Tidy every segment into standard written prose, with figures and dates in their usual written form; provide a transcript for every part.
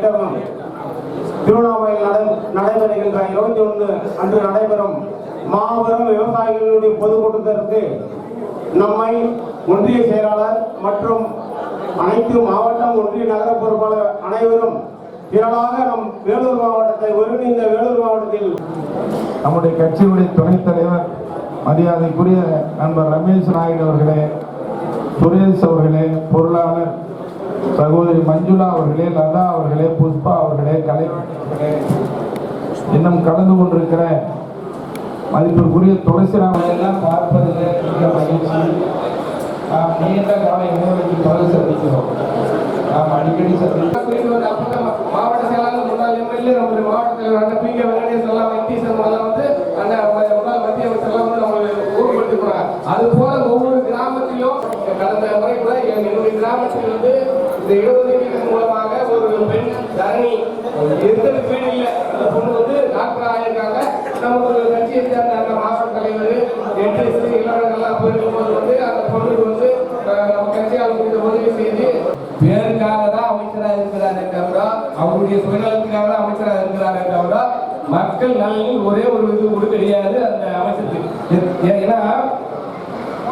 மண்டபம் திருவண்ணாமலையில் நடைபெறுகின்ற 21 அன்று நடைபெறும் மாபெரும் விவசாயிகளுடைய பொதுக்கூட்டத்திற்கு நம்மை ஒன்றிய செயலாளர் மற்றும் அனைத்து மாவட்டம் ஒன்றிய நகர பொறுப்பாளர் அனைவரும் திரளாக நம் வேலூர் மாவட்டத்தை ஒருங்கிணைந்த வேலூர் மாவட்டத்தில் நம்முடைய கட்சியுடைய துணைத் தலைவர் மரியாதைக்குரிய நண்பர் ரமேஷ் நாயுடு அவர்களே, சுரேஷ் அவர்களே, பொருளாளர் சகோதரி மஞ்சுளா அவர்களே, லதா அவர்களே, புஷ்பா அவர்களே, கலைவர்களே, இன்னும் கலந்து கொண்டிருக்கிற மதிப்பிற்குரிய துளசிராமன் எல்லாம் பார்ப்பதில் மிக மகிழ்ச்சி. நாம் நீண்ட கால இடைவெளிக்கு பிறகு சந்திக்கிறோம். நாம் அடிக்கடி மாவட்ட செயலாளர் முன்னாள் எம்எல்ஏ நம்முடைய மாவட்டத்தில் அந்த பிகே வெங்கடேஷ் எல்லாம் வந்து அந்த முன்னாள் மத்திய அமைச்சர் எல்லாம் வந்து நம்மளை ஊர்படுத்தி போறாங்க. அது போல ஒவ்வொரு கிராமத்திலும் கடந்த முறை கூட என்னுடைய கிராமத்தில் வந்து இந்த இடஒதுக்கீடு மூலமாக ஒரு பெண் தரணி எந்த வீடு இல்லை அந்த பொண்ணு வந்து டாக்டர் ஆயிருக்காங்க. நமக்கு கட்சியை சேர்ந்த அந்த மாவட்ட தலைவர் என்எஸ்சி இளவரங்கள்லாம் போயிருக்கும்போது வந்து அந்த பொண்ணுக்கு வந்து நம்ம கட்சியால் முடிந்த உதவி செய்து பேருக்காக தான் அமைச்சராக இருக்கிறாரே தவிர அவருடைய சுயநலத்துக்காக தான் அமைச்சராக இருக்கிறாரே தவிர மக்கள் நலனில் ஒரே ஒரு இது கூட கிடையாது அந்த அமைச்சருக்கு. ஏன்னா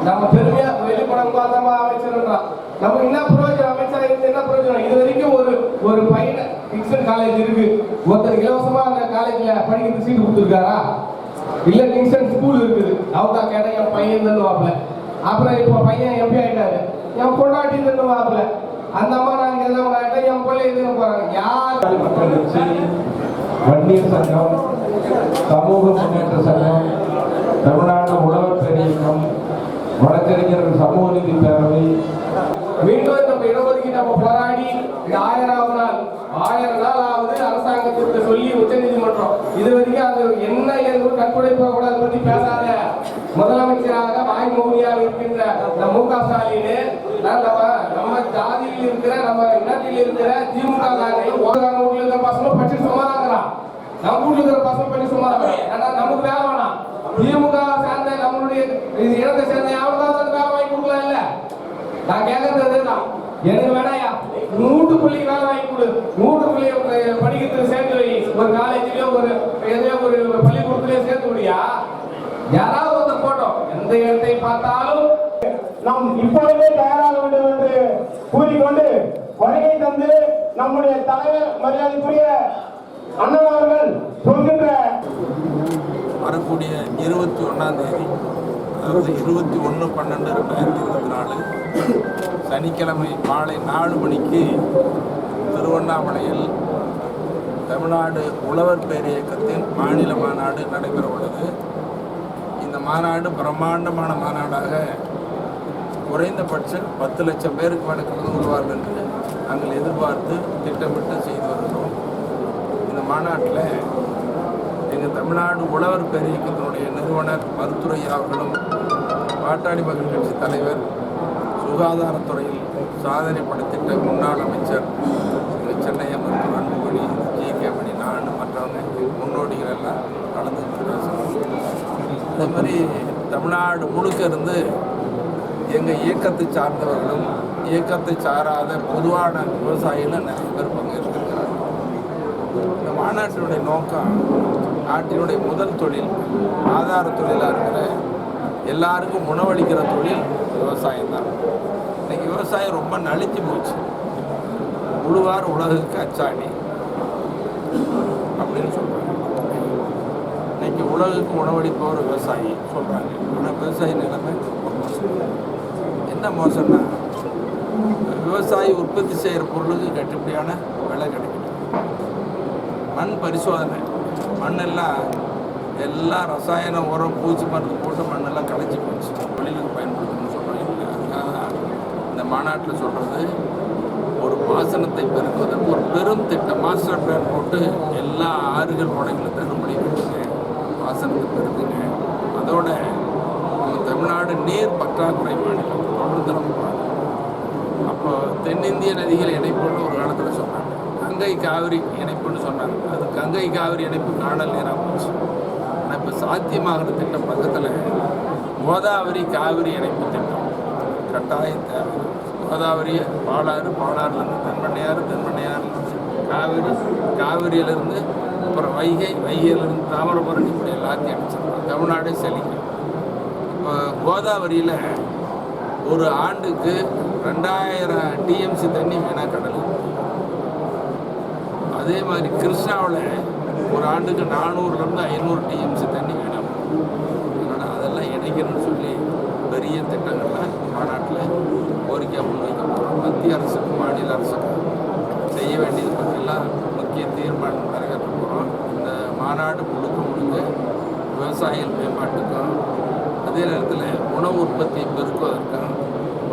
நம்ம பெருமையா வெளிப்படம் பார்த்தோமா அமைச்சர்ன்றா நமக்கு என்ன பிரயோஜனம்? அமைச்சராக இருந்து என்ன பிரயோஜனம்? இது வரைக்கும் ஒரு பையனை கிங்ஸ்டன் காலேஜ் இருக்கு, ஒருத்தர் இலவசமா அந்த காலேஜ்ல படிக்கிறது சீட்டு கொடுத்துருக்காரா? இல்ல கிங்ஸ்டன் ஸ்கூல் இருக்குது, அவங்க கேட்டா என் பையன் தருவாப்ல. அப்புறம் இப்போ பையன் எம்பி ஆயிட்டாரு, என் கொண்டாட்டி தருவாப்ல. அந்த அம்மா நாங்க எல்லாம் என் பிள்ளை இதுன்னு போறாங்க. யார் மக்கள் கட்சி, வன்னியர் சங்கம், சமூக முன்னேற்ற சங்கம், தமிழ்நாடு உழவர் பேரியக்கம், வழக்கறிஞர்கள் சமூக நீதி பேரவை மீண்டும் நம்ம இடஒதுக்கீடு நம்ம போராடி 1000வது நாள் 1000 நாள் ஆகுது அரசாங்கத்திற்கு சொல்லி உச்ச நீதிமன்றம் இது வரைக்கும் அது என்ன ஏதோ கற்புடைப்ப கூட அதை பத்தி பேசாத முதலமைச்சராக வாய்மொழியாக இருக்கின்ற மு.க. ஸ்டாலின் நம்ம ஜாதியில் இருக்கிற நம்ம இனத்தில் இருக்கிற திமுக வீட்டுல இருக்கிற பசங்க பற்றி சும்மாதான் நம்ம வீட்டுல இருக்கிற பசங்க பற்றி சும்மாதான். ஏன்னா நமக்கு வேலை வேணாம். திமுக சேர்ந்த நம்மளுடைய இனத்தை சேர்ந்த யாருக்காவது அந்த வேலை வாங்கி கொடுக்கலாம் இல்ல? நான் கேட்கறது தான், எனக்கு வேணாயா 100 பிள்ளைக்கு வேலை வாங்கி கொடு, 100 பிள்ளைய படிக்கிறதுக்கு சேர்த்து வை, ஒரு காலேஜ்லயோ ஒரு எதையோ ஒரு பள்ளிக்கூடத்திலேயே சேர்த்து விடியா? யாராவது ஒரு போட்டோம் எந்த இடத்தை பார்த்தாலும் நாம் இப்பொழுதே தயாராக வேண்டும் என்று கூறிக்கொண்டு வருகை தந்து நம்முடைய தலைவர் மரியாதைக்குரிய அண்ணன் அவர்கள் சொல்கின்ற வரக்கூடிய 21ஆம் தேதி, அதாவது 21/12/2024 சனிக்கிழமை மாலை 4 மணிக்கு திருவண்ணாமலையில் தமிழ்நாடு உழவர் பேரியக்கத்தின் மாநில மாநாடு நடைபெற உள்ளது. இந்த மாநாடு பிரம்மாண்டமான மாநாடாக குறைந்தபட்சம் 10 லட்சம் பேருக்கு மேலே கலந்து கொள்வார்கள் என்று நாங்கள் எதிர்பார்த்து திட்டமிட்டு செய்து வருகிறோம். இந்த மாநாட்டில் எங்கள் தமிழ்நாடு உழவர் பேரியக்கத்தினுடைய நிறுவனர் மருத்துவரை அவர்களும், பாட்டாளி மக்கள் கட்சி தலைவர், சுகாதாரத்துறையில் சாதனை படைத்திட்ட முன்னாள் அமைச்சர் சென்னை மருத்துவர் அன்புமணி, ஜி.கே. மணி, நான் மற்றவங்க முன்னோடிகள் எல்லாம் கலந்து பேசணும். அதே மாதிரி தமிழ்நாடு முழுக்க இருந்து எங்கள் இயக்கத்தை சார்ந்தவர்களும் இயக்கத்தை சாராத பொதுவான விவசாயிகளும் நிறைய பேர் பங்கேற்றிருக்கிறார்கள். இந்த மாநாட்டினுடைய நோக்கம் நாட்டினுடைய முதல் தொழில், ஆதார தொழிலாக இருக்கிற எல்லாருக்கும் உணவளிக்கிற தொழில் விவசாயம் தான். இன்னைக்கு விவசாயம் ரொம்ப நலிஞ்சு போச்சு. உழுவார் உலகுக்கு அச்சாணி அப்படின்னு சொல்கிறாங்க. இன்னைக்கு உலகுக்கு உணவளிப்பவர் விவசாயி சொல்கிறாங்க. ஆனால் விவசாய நிலைமை என்ன மோசம்னா, விவசாயி உற்பத்தி செய்கிற பொருளுக்கு கட்டுப்படியான விலை கிடைக்கும். மண் பரிசோதனை, மண்ணெல்லாம் எல்லாம் ரசாயன உரம் பூச்சி மருந்து போட்டு மண்ணெல்லாம் களைச்சி போச்சு. தொழிலுக்கு பயன்படுத்தணும்னு சொல்கிறாங்க. அதுக்காக இந்த மாநாட்டில் சொல்கிறது, ஒரு பாசனத்தை பெருக்குவதற்கு ஒரு பெரும் திட்டம், மாஸ்டர் பிளான் போட்டு எல்லா ஆறுகள் முனைகளும் தள்ளுபடி கட்டுங்க, பாசனத்தை பெருக்குங்க. அதோட நம்ம தமிழ்நாடு நீர் பற்றாக்குறை மாநிலம் தொடர்ந்து நம்ம பார்க்கணும். அப்போ தென்னிந்திய நதிகள் இணைப்புன்னு ஒரு காலத்தில் சொன்னாங்க, கங்கை காவிரி இணைப்புன்னு சொன்னாங்க. அது கங்கை காவிரி இணைப்பு காணல் நீராக போச்சு. ஆனால் இப்போ சாத்தியமாகிற திட்டம் பக்கத்தில் கோதாவரி காவிரி இணைப்பு திட்டம் கட்டாயம் தேவை. கோதாவரி பாலாறு, பாலாறுலேருந்து தென்பண்ணையாறு, தென்பண்ணையாறுலேருந்து காவிரியிலிருந்து அப்புறம் வைகையிலிருந்து தாமிரபரணி இப்படி எல்லாத்தையும் அடிச்சிருக்கோம். தமிழ்நாடே செழிக்கும். இப்போ கோதாவரியில் ஒரு ஆண்டுக்கு 2000 டிஎம்சி தண்ணி வீணாக கடலுக்கு. அதே மாதிரி கிருஷ்ணாவில் ஒரு ஆண்டுக்கு 400லேருந்து 500 டிஎம்சி தண்ணி வீணாகும். அதனால் அதெல்லாம் இணைக்கணும்னு சொல்லி பெரிய திட்டங்கள்லாம் மாநாட்டில் கோரிக்கை முன்வைக்க போகிறோம். மத்திய அரசுக்கும் மாநில அரசுக்கும் செய்ய வேண்டியது பற்றியெல்லாம் முக்கிய தீர்மானம் நிறைவேற்ற போகிறோம். இந்த மாநாடு முழுக்க விவசாயிகள் மேம்பாட்டுக்கும் அதே நேரத்தில் உணவு உற்பத்தியை பெருக்குவதற்கும்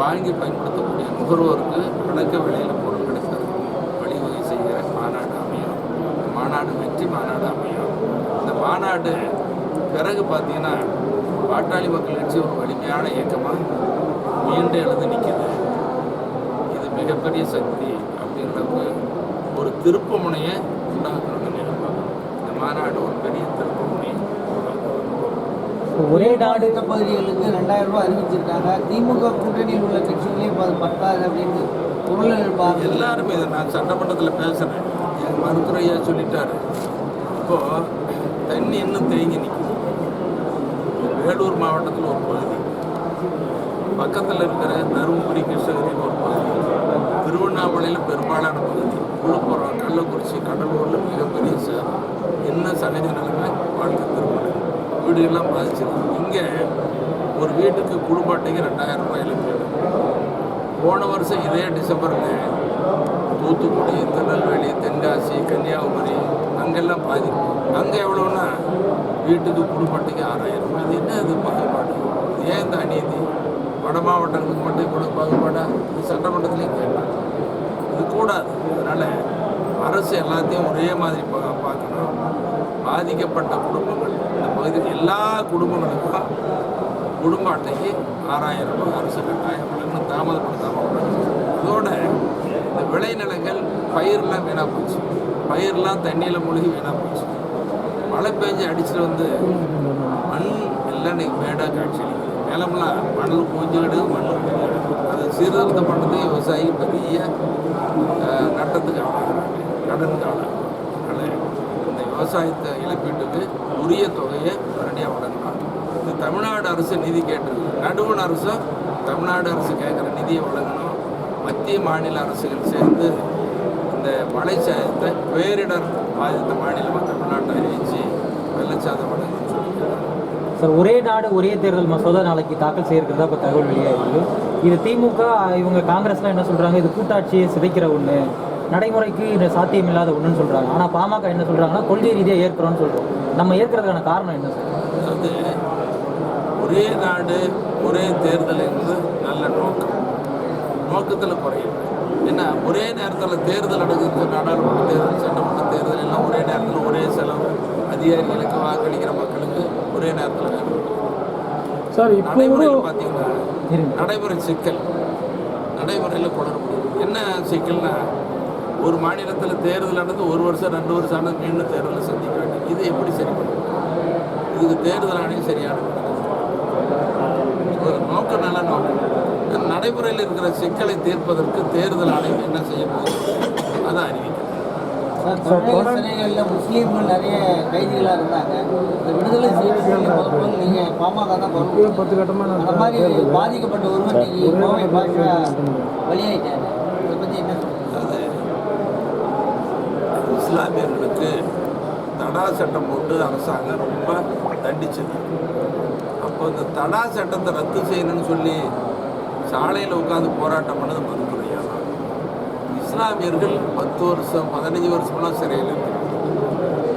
வாங்கி பயன்படுத்தக்கூடிய நுகர்வோருக்கு அடக்க விலையில் பொருள் கிடைப்பதற்கும் வழிவகை செய்கிற மாநாடு அமையும். மாநாடு வெற்றி மாநாடு அமையும். இந்த மாநாடு பிறகு பார்த்தீங்கன்னா பாட்டாளி மக்கள் கட்சி ஒரு வலிமையான இயக்கமாக மீண்டும் எழுந்து நிற்கிது. இது மிகப்பெரிய சக்தி அப்படின்றப்ப ஒரு திருப்பு முனையை உண்டாக்கணும்னு நினைப்பாங்க. இந்த மாநாடு ஒரு பெரிய திருப்பு முனையை ஒரே நாடு பகுதிகளுக்கு 2000 ரூபாய் அறிவிச்சிருக்காங்க. திமுக கூட்டணியில் உள்ள கட்சிகளே பத்தாது அப்படின்னு பொருள் எழுப்பாங்க. எல்லாருமே இதை நான் சட்டமன்றத்தில் பேசுகிறேன். எங்கள் மருத்துவரையா சொல்லிட்டாரு. இப்போது தண்ணி இன்னும் தேங்கி நிற்கும். வேலூர் மாவட்டத்தில் ஒரு பகுதி, பக்கத்தில் இருக்கிற தருமபுரி கிருஷ்ணகிரியில் ஒரு பகுதி, திருவண்ணாமலையில் பெரும்பாலான பகுதி, விழுப்புரம், கள்ளக்குறிச்சி, கடலூரில் மிகப்பெரிய சேதம். இன்னும் சகஜ நிலைமை வாழ்க்கை திருமணம் வீடுகள்லாம் பாதிச்சிருக்கு. இங்கே ஒரு வீட்டுக்கு குடும்ப அட்டைக்கு 2000 ரூபாய் இழப்பு. போன வருஷம் இதே டிசம்பரில் தூத்துக்குடி, திருநெல்வேலி, தென்காசி, கன்னியாகுமரி அங்கெல்லாம் பாதிக்கும். அங்கே எவ்வளோன்னா வீட்டுக்கு குடும்ப அட்டைக்கு 6000 ரூபாய். இது என்ன இது பாகுபாடு? ஏன் இந்த அநீதி? வட மாவட்டங்களுக்கு மட்டும் இவ்வளோ பாகுபாடா? இது சட்டமன்றத்துலேயும் கேட்கலாம். இது கூடாது. அதனால் அரசு எல்லாத்தையும் ஒரே மாதிரி பார்க்கணும். பாதிக்கப்பட்ட குடும்பங்கள் இந்த பகுதியில் எல்லா குடும்பங்களுக்கும் குடும்ப அட்டைக்கு 6000 ரூபாய் அரசு கட்டாயம் இன்னும் தாமதப்படுத்தாமல். இதோட இந்த விளைநிலங்கள் பயிரெலாம் வீணாக போச்சு. பயிரெலாம் தண்ணியில் மூழ்கி வீணாக போச்சு. மழை பெஞ்சு அடிச்சுட்டு வந்து மண் எல்லாம் இன்றைக்கி மேடாக காட்சி நிலம்லாம் மணல் பூஞ்சுக்கிடு, மண் பூஞ்சுக்கிடு. அது சீர்திருத்தம் பண்ணுறதுக்கு விவசாயி பெரிய நட்டத்துக்கு ஆளாகிறாங்க, கடனுக்கு ஆளாகிறாங்க. அதனால் இந்த விவசாயத்தை இழப்பீட்டுக்கு உரிய தொகையை உடனடியாக வழங்கலாம். இந்த தமிழ்நாடு அரசு நிதி கேட்டிருக்கு. நடுவண் அரசும் தமிழ்நாடு அரசு கேட்குற நிதியை வழங்கணும். மத்திய மாநில அரசுகள் சேர்ந்து இந்த மழை சேதத்தை பேரிடர் பாதித்த மாநிலமாக தமிழ்நாட்டை அறிவித்து வெள்ளச்சாதம் வழங்கணும்னு சொல்லியிருக்காங்க. சார், ஒரே நாடு ஒரே தேர்தல் மசோதா நாளைக்கு தாக்கல் செய்யறதா இப்போ தகவல் வெளியாகிருக்கு. இது திமுக இவங்க காங்கிரஸ்லாம் என்ன சொல்கிறாங்க, இது கூட்டாட்சியை சிதைக்கிற ஒன்று, நடைமுறைக்கு இது சாத்தியம் இல்லாத ஒன்றுன்னு சொல்கிறாங்க. ஆனால் பாமக என்ன சொல்கிறாங்கன்னா கொள்கை ரீதியாக ஏற்கிறோன்னு சொல்கிறோம். நம்ம ஏற்கிறதுக்கான காரணம் என்ன சார்? அதாவது ஒரே நாடு ஒரே தேர்தல் என்பது நல்ல நோக்கத்தில் குறையும். ஏன்னா ஒரே நேரத்தில் தேர்தல் நடக்குது. நாடாளுமன்ற தேர்தல், சட்டமன்ற தேர்தல் எல்லாம் ஒரே நேரத்தில் ஒரே செலவு. அதிகாரிகளுக்கு வாக்களிக்கிற மக்களுக்கு ஒரே நேரத்தில் வேணும். சார், நடைமுறையில் பார்த்தீங்கன்னா நடைமுறை சிக்கல், நடைமுறையில் குளற முடியும். என்ன சிக்கல்னா ஒரு மாநிலத்தில் தேர்தல் நடந்து 1 வருஷம் 2 வருஷம் ஆனால் மீண்டும் தேர்தலை சந்திக்க வேண்டும். இது எப்படி சரி பண்ணுறது? இதுக்கு தேர்தல் ஆணையம் சரியான ஒரு நோக்கம், நல்ல நோக்கம். நடைமுறையில் இருக்கிற சிக்கலை தீர்ப்பதற்கு தேர்தல் ஆணையம் என்ன செய்ய போகுது அதை அறிவிக்கும். சிறைகளில் முஸ்லீம்கள் நிறைய கைதிகளாக இருந்தாங்க. இந்த விடுதலை செய்வதற்கு நீங்கள் பாமக தான் 10 கட்டமாக அந்த மாதிரி பாதிக்கப்பட்ட ஒருவர் நீங்கள் கோவை பாஷா வழியாயிட்டாங்க. இதை பற்றி என்ன சொல்லுங்கள்? இஸ்லாமியர்களுக்கு தடா சட்டம் போட்டு அரசாங்கம் ரொம்ப தண்டிச்சது. அப்போ இந்த தடா சட்டத்தை ரத்து செய்யணும்னு சொல்லி சாலையில் உட்காந்து போராட்டம் பண்ணது மருத்துவரையா. இஸ்லாமியர்கள் 10 வருஷம் 15 வருஷம்லாம் சிறையில் இருக்கு.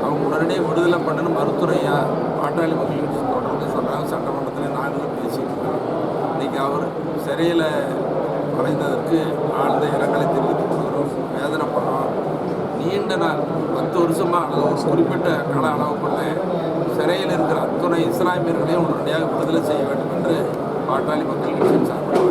அவங்க உடனடியே விடுதலை பண்ணணும் மருத்துவரையா பாட்டாளி மக்கள் கட்சி தொடர்ந்து சொல்கிறாங்க. சட்டமன்றத்தில் நாங்களும் பேசியிருக்கோம். இன்றைக்கி அவர் சிறையில் மறைந்ததற்கு ஆழ்ந்த இரங்கலை தெரிவித்துக் கொள்கிறோம், வேதனைப்படுறோம். நீண்ட நாள் 10 வருஷமாக ஒரு குறிப்பிட்ட கால அளவுக்குள்ள சிறையில் இருக்கிற அத்துணை இஸ்லாமியர்களையும் உடனடியாக விடுதலை செய்ய வேண்டும் என்று பாட்டாளி மக்கள் கட்சி சார்பாக